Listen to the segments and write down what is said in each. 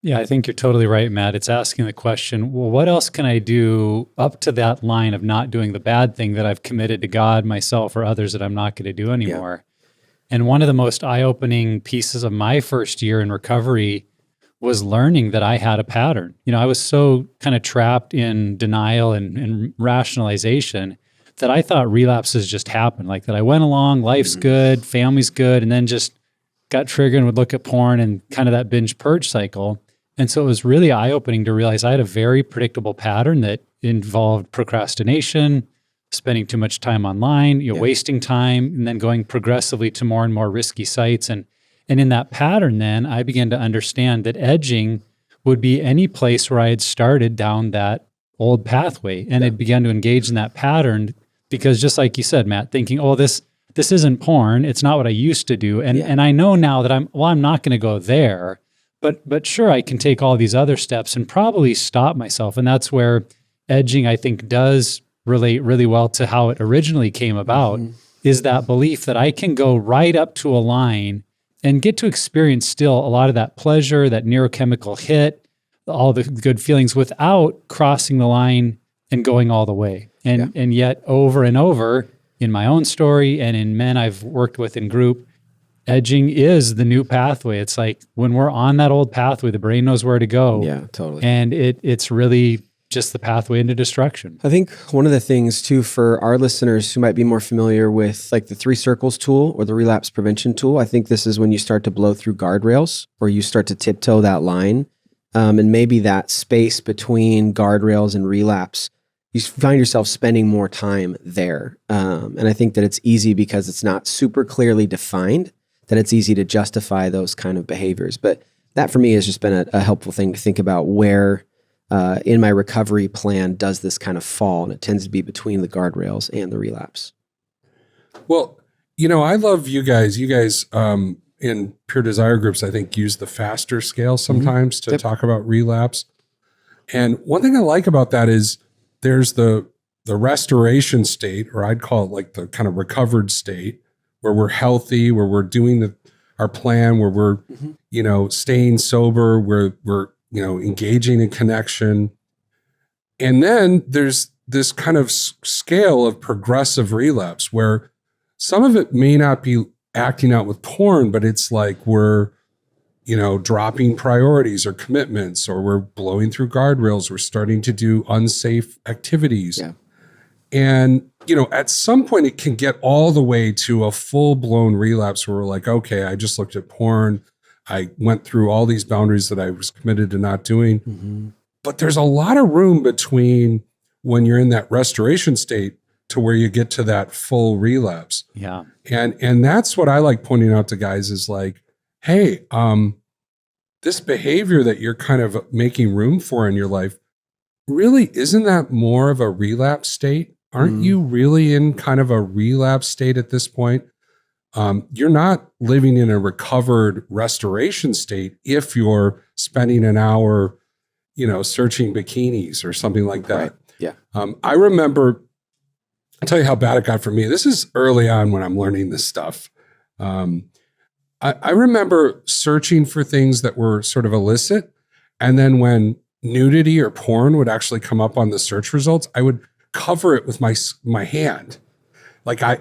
Yeah, I think you're totally right, Matt. It's asking the question, well, what else can I do up to that line of not doing the bad thing that I've committed to God, myself, or others that I'm not going to do anymore? And one of the most eye-opening pieces of my first year in recovery was learning that I had a pattern. I was so kind of trapped in denial and rationalization that I thought relapses just happened. Like that I went along, life's good, family's good, and then just got triggered and would look at porn and kind of that binge purge cycle. And so it was really eye-opening to realize I had a very predictable pattern that involved procrastination, spending too much time online, wasting time, and then going progressively to more and more risky sites. And in that pattern, then I began to understand that edging would be any place where I had started down that old pathway. And I began to engage in that pattern because just like you said, Matt, thinking, oh, this isn't porn. It's not what I used to do. And I know now that I'm not going to go there. But sure, I can take all these other steps and probably stop myself. And that's where edging, I think, does relate really well to how it originally came about, is that belief that I can go right up to a line and get to experience still a lot of that pleasure, that neurochemical hit, all the good feelings without crossing the line and going all the way. And yet over and over in my own story and in men I've worked with in group, edging is the new pathway. It's like when we're on that old pathway, the brain knows where to go. Yeah, totally. And it's really just the pathway into destruction. I think one of the things too, for our listeners who might be more familiar with like the 3 circles tool or the relapse prevention tool, I think this is when you start to blow through guardrails or you start to tiptoe that line. And maybe that space between guardrails and relapse, you find yourself spending more time there. And I think that it's easy because it's not super clearly defined, that it's easy to justify those kind of behaviors. But that for me has just been a helpful thing to think about where in my recovery plan does this kind of fall, and it tends to be between the guardrails and the relapse. Well, I love you guys. You guys in Pure Desire groups, I think, use the FASTER scale sometimes to talk about relapse. And one thing I like about that is there's the restoration state, or I'd call it like the kind of recovered state, where we're healthy, where we're doing our plan, where we're, staying sober, where we're, engaging in connection. And then there's this kind of scale of progressive relapse where some of it may not be acting out with porn, but it's like we're, dropping priorities or commitments, or we're blowing through guardrails. We're starting to do unsafe activities. Yeah. And, at some point it can get all the way to a full-blown relapse where we're like, okay, I just looked at porn. I went through all these boundaries that I was committed to not doing. But there's a lot of room between when you're in that restoration state to where you get to that full relapse. Yeah. And that's what I like pointing out to guys is like, hey, this behavior that you're kind of making room for in your life, really, isn't that more of a relapse state? Aren't you really in kind of a relapse state at this point? You're not living in a recovered restoration state if you're spending an hour, searching bikinis or something like that. Right. Yeah. I remember, I'll tell you how bad it got for me. This is early on when I'm learning this stuff. I remember searching for things that were sort of illicit. And then when nudity or porn would actually come up on the search results, I would cover it with my hand. Like I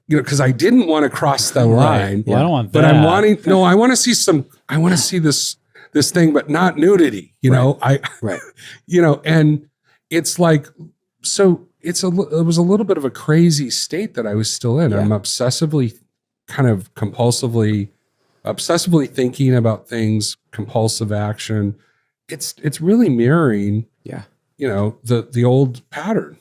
because I didn't want to cross the line. Well, I don't want that. But I want to see this thing, but not nudity, Right. And it's like, so it was a little bit of a crazy state that I was still in. Yeah. I'm obsessively thinking about things, compulsive action. It's really mirroring, Yeah. the old pattern.